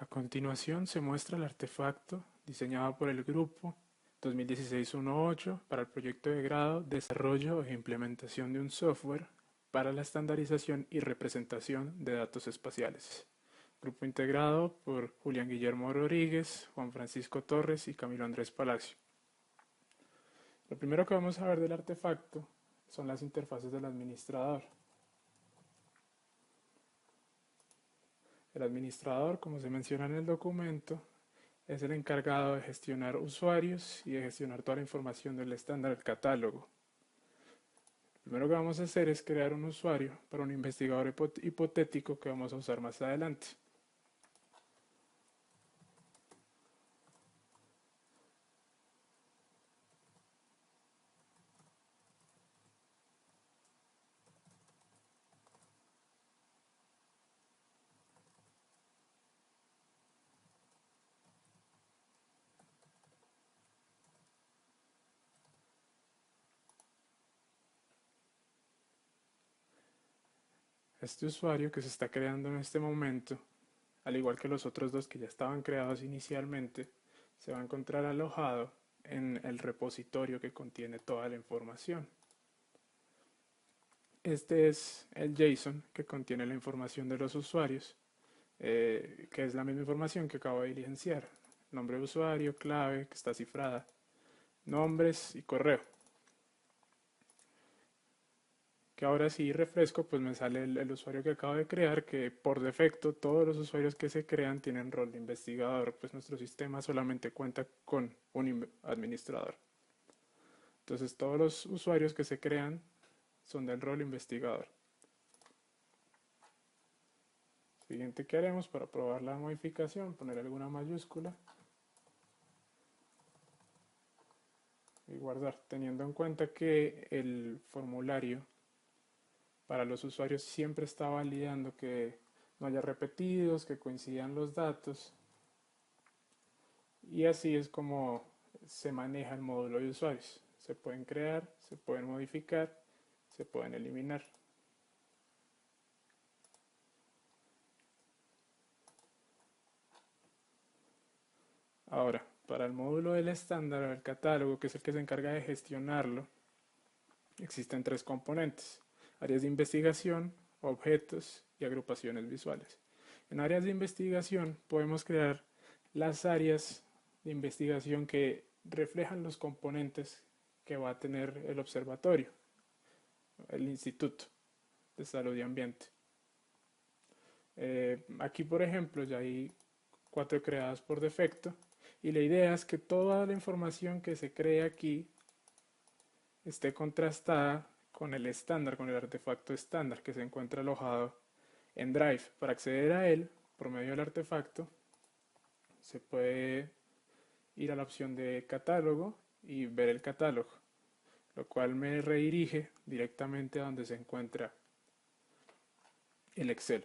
A continuación se muestra el artefacto diseñado por el grupo 2016-18 para el proyecto de grado Desarrollo e implementación de un software para la estandarización y representación de datos espaciales. Grupo integrado por Julián Guillermo Rodríguez, Juan Francisco Torres y Camilo Andrés Palacio. Lo primero que vamos a ver del artefacto son las interfaces del administrador. El administrador, como se menciona en el documento, es el encargado de gestionar usuarios y de gestionar toda la información del estándar del catálogo. Lo primero que vamos a hacer es crear un usuario para un investigador hipotético que vamos a usar más adelante. Este usuario que se está creando en este momento, al igual que los otros dos que ya estaban creados inicialmente, se va a encontrar alojado en el repositorio que contiene toda la información. Este es el JSON que contiene la información de los usuarios, que es la misma información que acabo de diligenciar. Nombre de usuario, clave, que está cifrada, nombres y correo. Que ahora si refresco, pues me sale el usuario que acabo de crear, que por defecto todos los usuarios que se crean tienen rol de investigador, pues nuestro sistema solamente cuenta con un administrador. Entonces todos los usuarios que se crean son del rol investigador. Siguiente que haremos para probar la modificación, poner alguna mayúscula y guardar, teniendo en cuenta que el formulario para los usuarios siempre está validando que no haya repetidos, que coincidan los datos, y así es como se maneja el módulo de usuarios. Se pueden crear, se pueden modificar, se pueden eliminar. Ahora, para el módulo del estándar, el catálogo, que es el que se encarga de gestionarlo, existen tres componentes: áreas de investigación, objetos y agrupaciones visuales. En áreas de investigación podemos crear las áreas de investigación que reflejan los componentes que va a tener el observatorio, el Instituto de Salud y Ambiente. Aquí, por ejemplo, ya hay 4 creadas por defecto, y la idea es que toda la información que se cree aquí esté contrastada con el estándar, con el artefacto estándar que se encuentra alojado en Drive. Para acceder a él, por medio del artefacto, se puede ir a la opción de catálogo y ver el catálogo, lo cual me redirige directamente a donde se encuentra el Excel.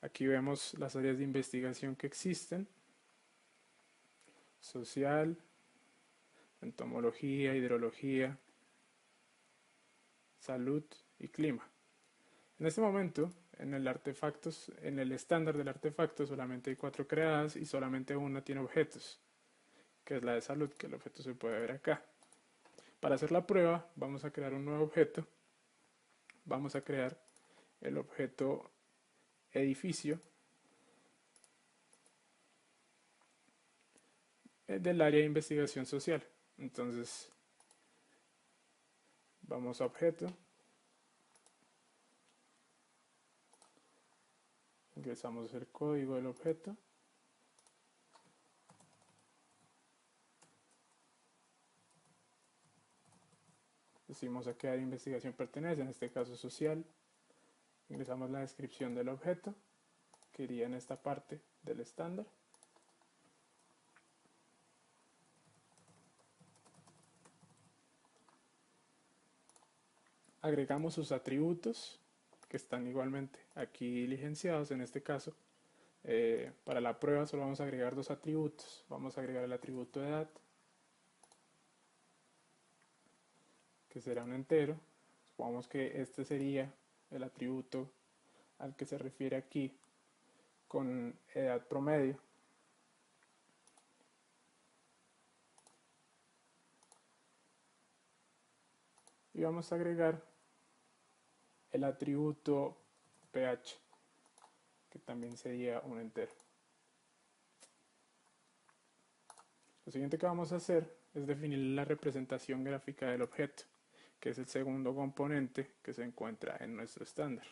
Aquí vemos las áreas de investigación que existen: social, entomología, hidrología, salud y clima. En este momento, en el estándar del artefacto solamente hay 4 creadas y solamente una tiene objetos, que es la de salud, que el objeto se puede ver acá. Para hacer la prueba vamos a crear un nuevo objeto. Vamos a crear el objeto edificio del área de investigación social. Entonces vamos a objeto, ingresamos el código del objeto, decimos a qué área de investigación pertenece, en este caso social, ingresamos la descripción del objeto, que iría en esta parte del estándar. Agregamos sus atributos, que están igualmente aquí diligenciados en este caso. Para la prueba solo vamos a agregar 2 atributos. Vamos a agregar el atributo de edad, que será un entero. Supongamos que este sería el atributo al que se refiere aquí con edad promedio. Y vamos a agregar el atributo pH, que también sería un entero. Lo siguiente que vamos a hacer es definir la representación gráfica del objeto, que es el segundo componente que se encuentra en nuestro estándar.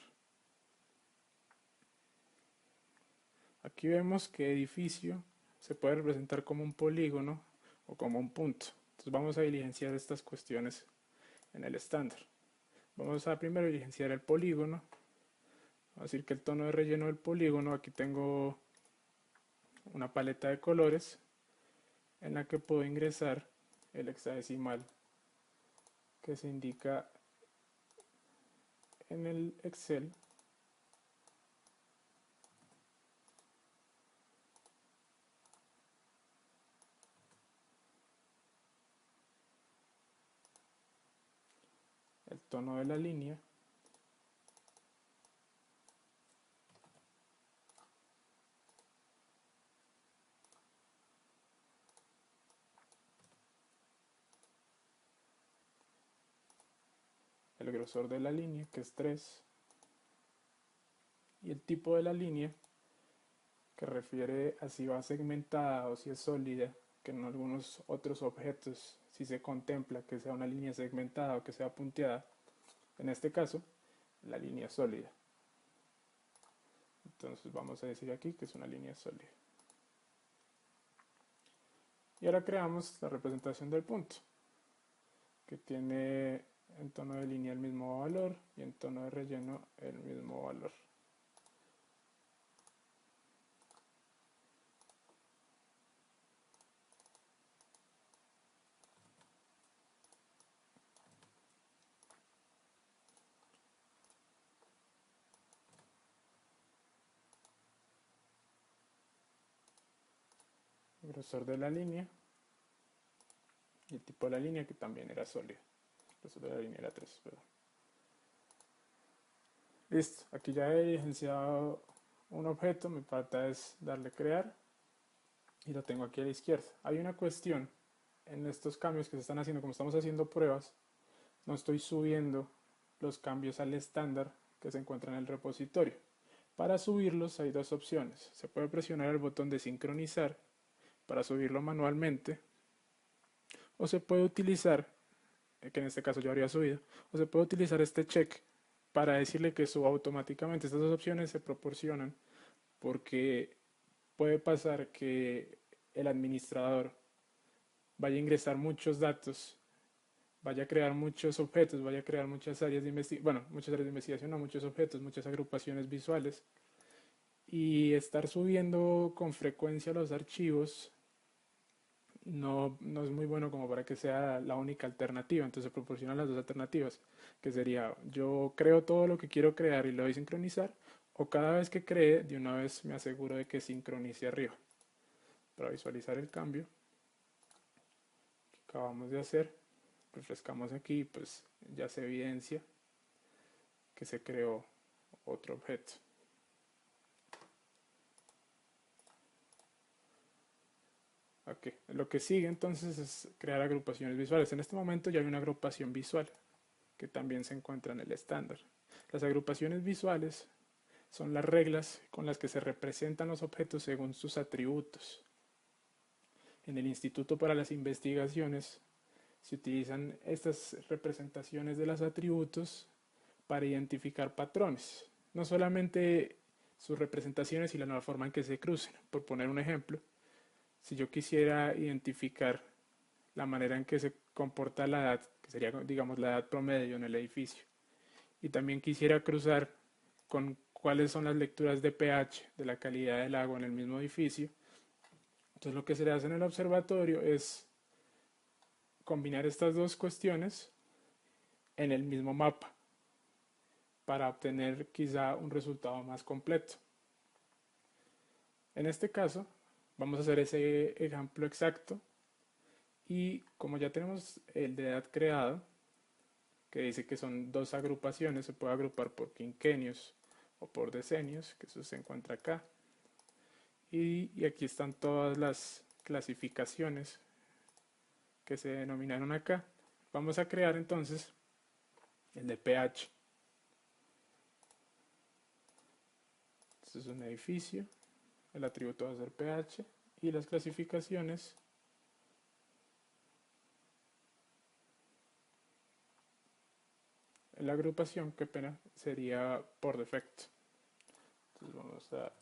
Aquí vemos que edificio se puede representar como un polígono o como un punto. Entonces vamos a diligenciar estas cuestiones en el estándar. Vamos a primero diligenciar el polígono. Vamos a decir que el tono de relleno del polígono, aquí tengo una paleta de colores en la que puedo ingresar el hexadecimal que se indica en el Excel. El tono de la línea, el grosor de la línea, que es 3, y el tipo de la línea, que refiere a si va segmentada o si es sólida, que en algunos otros objetos si se contempla que sea una línea segmentada o que sea punteada. En este caso, la línea sólida. Entonces vamos a decir aquí que es una línea sólida. Y ahora creamos la representación del punto, que tiene en tono de línea el mismo valor y en tono de relleno el mismo valor. El grosor de la línea y el tipo de la línea, que también era sólida. El grosor de la línea era 3, perdón. Listo, aquí ya he diligenciado un objeto, me falta es darle crear y lo tengo aquí a la izquierda. Hay una cuestión en estos cambios que se están haciendo, como estamos haciendo pruebas, no estoy subiendo los cambios al estándar que se encuentra en el repositorio. Para subirlos hay dos opciones. Se puede presionar el botón de sincronizar para subirlo manualmente, o se puede utilizar, que en este caso yo habría subido, o se puede utilizar este check para decirle que suba automáticamente. Estas dos opciones se proporcionan porque puede pasar que el administrador vaya a ingresar muchos datos, vaya a crear muchos objetos, vaya a crear muchas áreas de investigación, bueno, muchas áreas de investigación, no, muchos objetos, muchas agrupaciones visuales, y estar subiendo con frecuencia los archivos no es muy bueno como para que sea la única alternativa. Entonces se proporcionan las dos alternativas, que sería yo creo todo lo que quiero crear y lo doy a sincronizar, o cada vez que cree de una vez me aseguro de que sincronice arriba. Para visualizar el cambio que acabamos de hacer, refrescamos aquí y pues ya se evidencia que se creó otro objeto. Okay. Lo que sigue entonces es crear agrupaciones visuales. En este momento ya hay una agrupación visual que también se encuentra en el estándar. Las agrupaciones visuales son las reglas con las que se representan los objetos según sus atributos. En el Instituto para las Investigaciones se utilizan estas representaciones de los atributos para identificar patrones, no solamente sus representaciones y la forma en que se crucen. Por poner un ejemplo, si yo quisiera identificar la manera en que se comporta la edad, que sería, digamos, la edad promedio en el edificio, y también quisiera cruzar con cuáles son las lecturas de pH de la calidad del agua en el mismo edificio, entonces lo que se le hace en el observatorio es combinar estas dos cuestiones en el mismo mapa para obtener quizá un resultado más completo. En este caso, vamos a hacer ese ejemplo exacto y como ya tenemos el de edad creado, que dice que son dos agrupaciones, se puede agrupar por quinquenios o por decenios, que eso se encuentra acá. Y aquí están todas las clasificaciones que se denominaron acá. Vamos a crear entonces el de pH. Este es un edificio, el atributo va a ser pH y las clasificaciones la agrupación, qué pena, sería por defecto. Entonces vamos a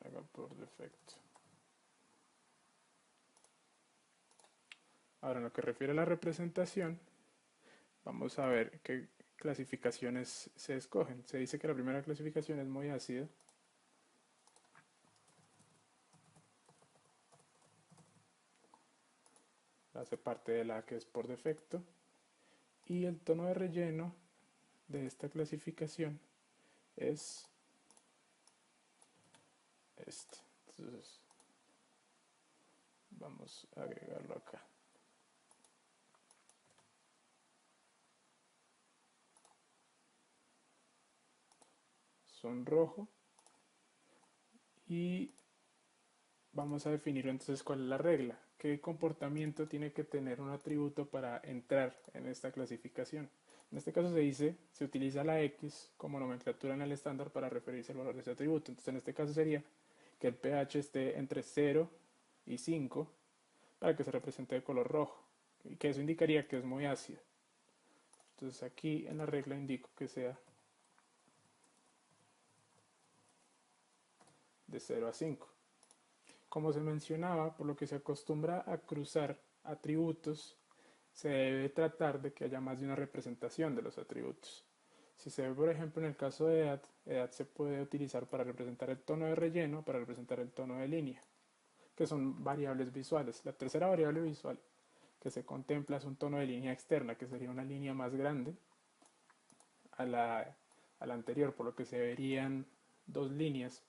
haga por defecto. Ahora en lo que refiere a la representación, vamos a ver qué clasificaciones se escogen. Se dice que la primera clasificación es muy ácida. Hace parte de la que es por defecto. Y el tono de relleno de esta clasificación es este. Entonces vamos a agregarlo acá. Son rojo. Y vamos a definir entonces cuál es la regla. ¿Qué comportamiento tiene que tener un atributo para entrar en esta clasificación? En este caso se utiliza la X como nomenclatura en el estándar para referirse al valor de ese atributo. Entonces en este caso sería que el pH esté entre 0 y 5 para que se represente de color rojo. Y que eso indicaría que es muy ácido. Entonces aquí en la regla indico que sea de 0 a 5. Como se mencionaba, por lo que se acostumbra a cruzar atributos, se debe tratar de que haya más de una representación de los atributos. Si se ve, por ejemplo, en el caso de edad se puede utilizar para representar el tono de relleno, para representar el tono de línea, que son variables visuales. La tercera variable visual que se contempla es un tono de línea externa, que sería una línea más grande a la anterior, por lo que se verían dos líneas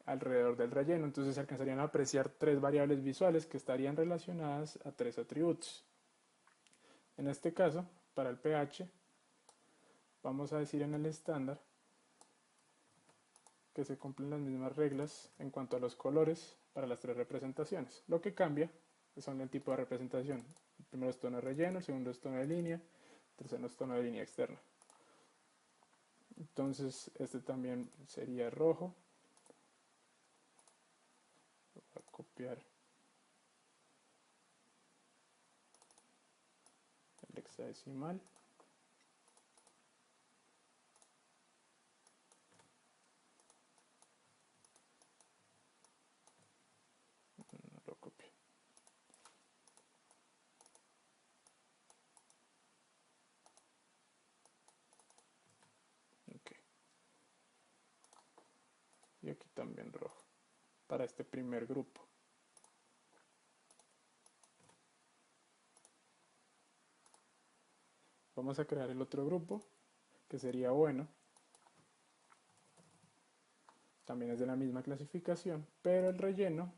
alrededor del relleno. Entonces se alcanzarían a apreciar tres variables visuales que estarían relacionadas a tres atributos. En este caso, para el pH, vamos a decir en el estándar que se cumplen las mismas reglas en cuanto a los colores para las tres representaciones. Lo que cambia son el tipo de representación. El primero es tono de relleno, el segundo es tono de línea, el tercero es tono de línea externa. Entonces este también sería rojo. Voy a copiar el hexadecimal. No lo copio. Okay. Y aquí también rojo para este primer grupo. Vamos a crear el otro grupo que sería bueno. También es de la misma clasificación, pero el relleno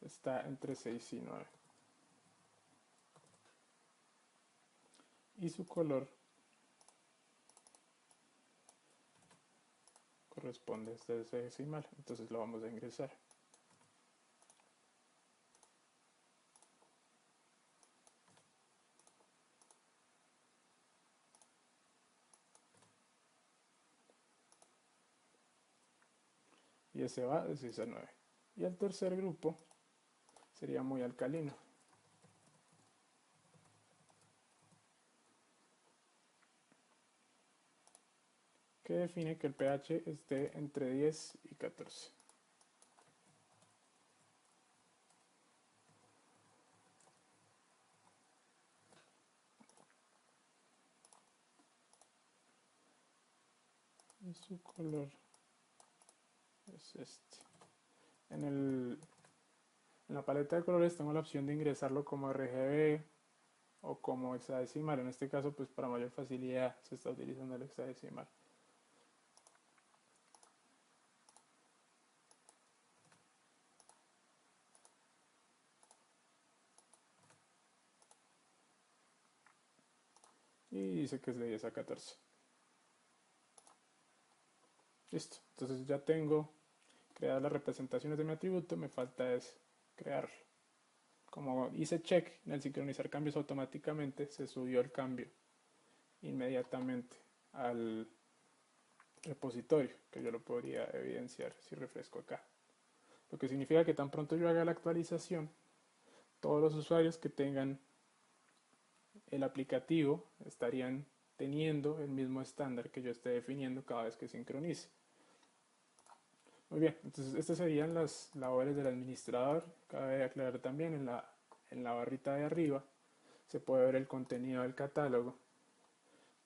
está entre 6 y 9. Y su color corresponde a este decimal, entonces lo vamos a ingresar. Y ese va de 6 a 9. Y el tercer grupo sería muy alcalino. Que define que el pH esté entre 10 y 14. Y su color es este. En la paleta de colores tengo la opción de ingresarlo como RGB o como hexadecimal. En este caso, pues para mayor facilidad se está utilizando el hexadecimal. Y dice que es de 10 a 14. Listo, entonces ya tengo creadas las representaciones de mi atributo, me falta es crearlo. Como hice check en el sincronizar cambios automáticamente, se subió el cambio inmediatamente al repositorio, que yo lo podría evidenciar si refresco acá. Lo que significa que tan pronto yo haga la actualización, todos los usuarios que tengan el aplicativo estarían teniendo el mismo estándar que yo esté definiendo cada vez que sincronice. Muy bien, entonces estas serían las labores del administrador. Cabe aclarar también en la barrita de arriba se puede ver el contenido del catálogo,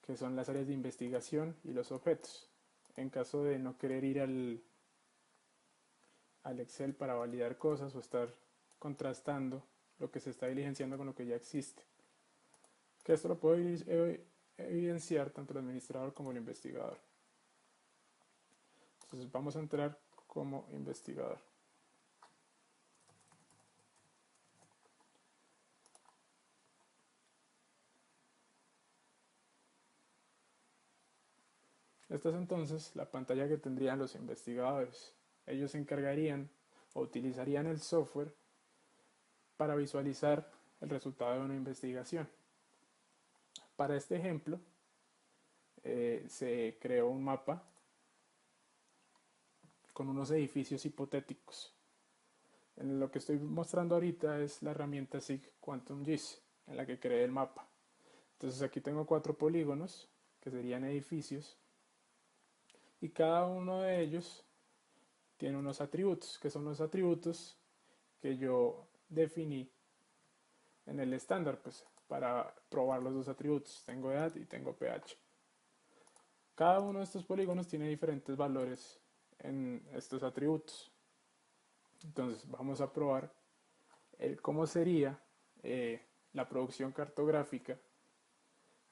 que son las áreas de investigación y los objetos. En caso de no querer ir al Excel para validar cosas o estar contrastando lo que se está diligenciando con lo que ya existe. Que esto lo puede evidenciar tanto el administrador como el investigador. Entonces vamos a entrar como investigador. Esta es entonces la pantalla que tendrían los investigadores. Ellos se encargarían o utilizarían el software para visualizar el resultado de una investigación. Para este ejemplo, se creó un mapa con unos edificios hipotéticos. En lo que estoy mostrando ahorita es la herramienta SIG Quantum GIS, en la que creé el mapa. Entonces aquí tengo 4 polígonos, que serían edificios, y cada uno de ellos tiene unos atributos, que son los atributos que yo definí en el estándar, pues, para probar los dos atributos. Tengo edad y tengo pH. Cada uno de estos polígonos tiene diferentes valores en estos atributos. Entonces vamos a probar cómo sería la producción cartográfica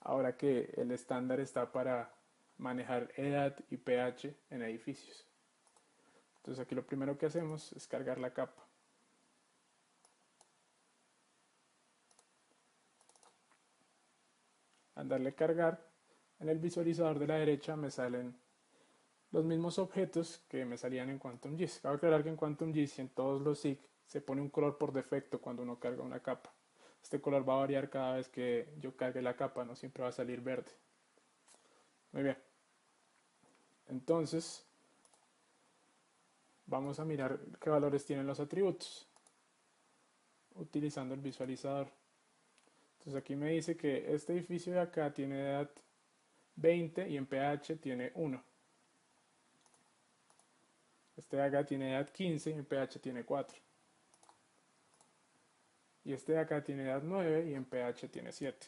ahora que el estándar está para manejar edad y pH en edificios. Entonces aquí lo primero que hacemos es cargar la capa. Al darle cargar, en el visualizador de la derecha me salen los mismos objetos que me salían en Quantum GIS. Cabe aclarar que en Quantum GIS y en todos los SIG se pone un color por defecto cuando uno carga una capa. Este color va a variar cada vez que yo cargue la capa, no siempre va a salir verde. Muy bien. Entonces, vamos a mirar qué valores tienen los atributos utilizando el visualizador. Entonces aquí me dice que este edificio de acá tiene edad 20 y en pH tiene 1. Este de acá tiene edad 15 y en pH tiene 4. Y este de acá tiene edad 9 y en pH tiene 7.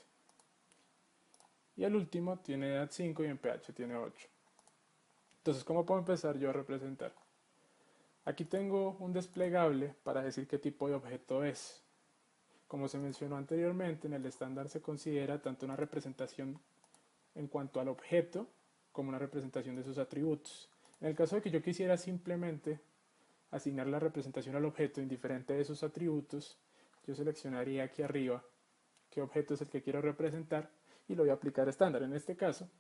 Y el último tiene edad 5 y en pH tiene 8. Entonces, ¿cómo puedo empezar yo a representar? Aquí tengo un desplegable para decir qué tipo de objeto es. Como se mencionó anteriormente, en el estándar se considera tanto una representación en cuanto al objeto como una representación de sus atributos. En el caso de que yo quisiera simplemente asignar la representación al objeto indiferente de sus atributos, yo seleccionaría aquí arriba qué objeto es el que quiero representar y lo voy a aplicar estándar. En este caso,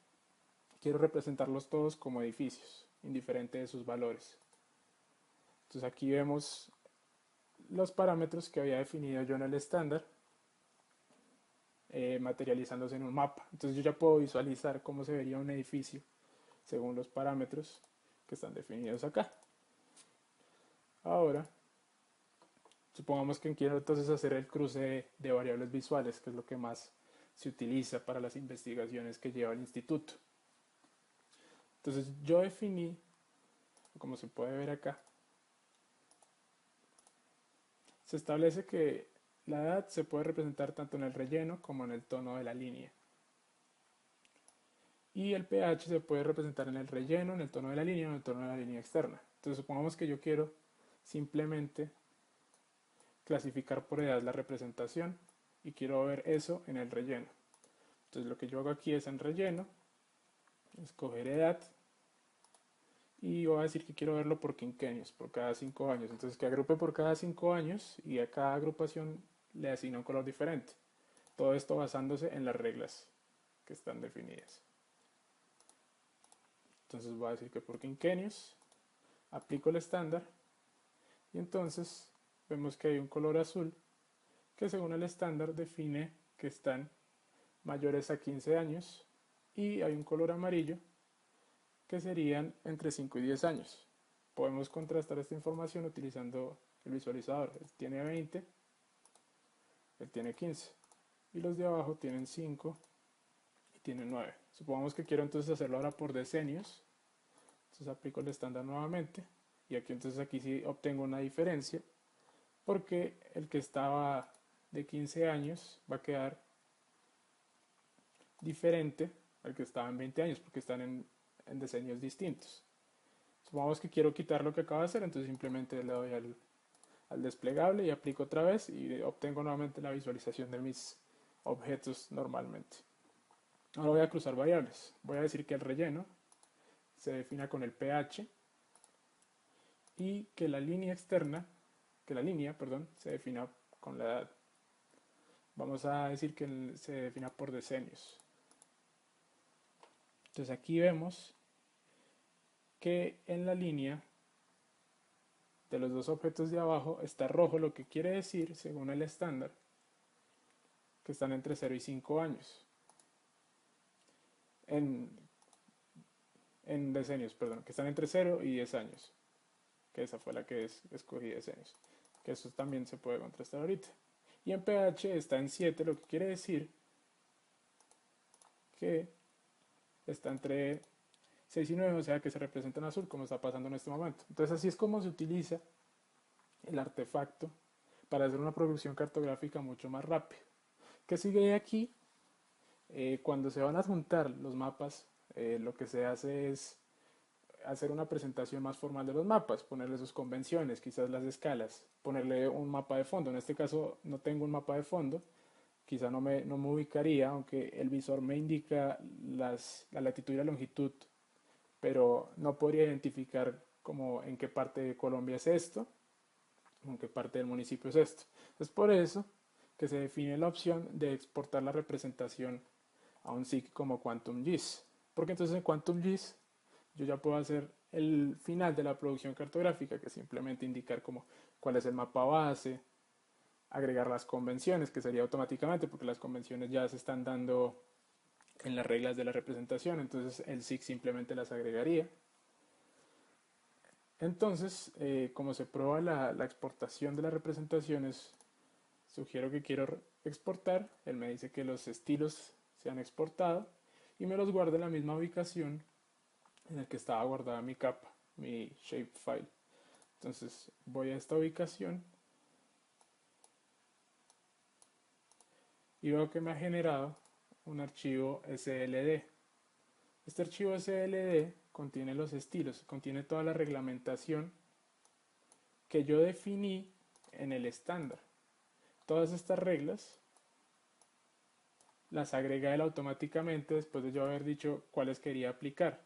quiero representarlos todos como edificios, indiferente de sus valores. Entonces aquí vemos los parámetros que había definido yo en el estándar, materializándose en un mapa. Entonces yo ya puedo visualizar cómo se vería un edificio según los parámetros que están definidos acá. Ahora, supongamos que quiero entonces hacer el cruce de variables visuales, que es lo que más se utiliza para las investigaciones que lleva el instituto. Entonces yo definí, como se puede ver acá, se establece que la edad se puede representar tanto en el relleno como en el tono de la línea. Y el pH se puede representar en el relleno, en el tono de la línea o en el tono de la línea externa. Entonces supongamos que yo quiero simplemente clasificar por edad la representación y quiero ver eso en el relleno. Entonces lo que yo hago aquí es en relleno, escoger edad y voy a decir que quiero verlo por quinquenios, por cada 5 años. Entonces que agrupe por cada 5 años y a cada agrupación le asigna un color diferente. Todo esto basándose en las reglas que están definidas. Entonces voy a decir que por quinquenios, aplico el estándar y entonces vemos que hay un color azul que según el estándar define que están mayores a 15 años y hay un color amarillo que serían entre 5 y 10 años. Podemos contrastar esta información utilizando el visualizador. Él tiene 20, él tiene 15 y los de abajo tienen 5 y tienen 9. Supongamos que quiero entonces hacerlo ahora por decenios. Entonces aplico el estándar nuevamente y aquí sí obtengo una diferencia porque el que estaba de 15 años va a quedar diferente al que estaba en 20 años porque están en decenios distintos. Supongamos que quiero quitar lo que acabo de hacer, entonces simplemente le doy al desplegable y aplico otra vez y obtengo nuevamente la visualización de mis objetos normalmente. Ahora voy a cruzar variables. Voy a decir que el relleno se defina con el pH y que la línea externa, se defina con la edad. Vamos a decir que se defina por decenios. Entonces aquí vemos que en la línea de los dos objetos de abajo está rojo, lo que quiere decir, según el estándar, que están entre 0 y 5 años. En decenios, perdón, que están entre 0 y 10 años. Que esa fue la que escogí, decenios. Que eso también se puede contrastar ahorita. Y en pH está en 7, lo que quiere decir que está entre 6 y 9, o sea que se representa en azul, como está pasando en este momento. Entonces así es como se utiliza el artefacto para hacer una producción cartográfica mucho más rápida. ¿Qué sigue aquí? Cuando se van a juntar los mapas, lo que se hace es hacer una presentación más formal de los mapas, ponerle sus convenciones, quizás las escalas, ponerle un mapa de fondo. En este caso no tengo un mapa de fondo, quizá no me ubicaría, aunque el visor me indica la latitud y la longitud, pero no podría identificar como en qué parte de Colombia es esto, en qué parte del municipio es esto. Es por eso que se define la opción de exportar la representación a un SIG como QuantumGIS, porque entonces en QuantumGIS yo ya puedo hacer el final de la producción cartográfica, que es simplemente indicar como cuál es el mapa base, agregar las convenciones, que sería automáticamente, porque las convenciones ya se están dando en las reglas de la representación, entonces el SIG simplemente las agregaría. Entonces, como se prueba la exportación de las representaciones, sugiero que quiero exportar, él me dice que los estilos se han exportado y me los guarda en la misma ubicación en la que estaba guardada mi capa, mi shapefile. Entonces voy a esta ubicación y veo que me ha generado un archivo SLD. Este archivo SLD contiene los estilos, contiene toda la reglamentación que yo definí en el estándar. Todas estas reglas las agrega él automáticamente después de yo haber dicho cuáles quería aplicar.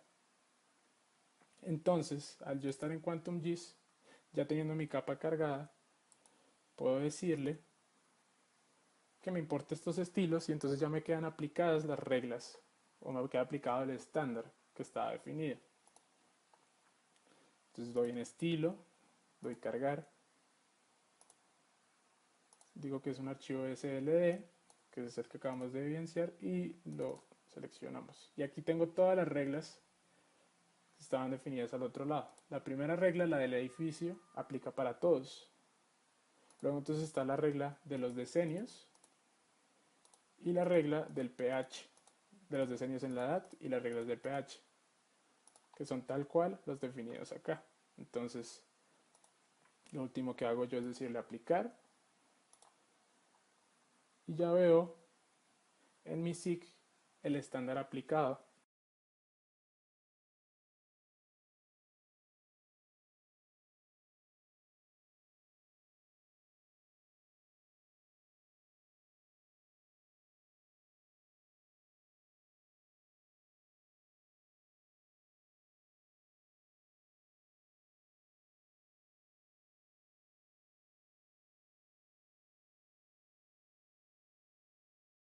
Entonces, al yo estar en QuantumGIS, ya teniendo mi capa cargada, puedo decirle que me importe estos estilos y entonces ya me quedan aplicadas las reglas o me queda aplicado el estándar que estaba definido. Entonces doy en estilo, doy cargar, digo que es un archivo SLD, que es el que acabamos de evidenciar y lo seleccionamos. Y aquí tengo todas las reglas que estaban definidas al otro lado. La primera regla, la del edificio, aplica para todos. Luego entonces está la regla de los decenios y la regla del pH, de los decenios en la edad y las reglas del pH, que son tal cual los definidos acá. Entonces, lo último que hago yo es decirle aplicar y ya veo en mi SIG el estándar aplicado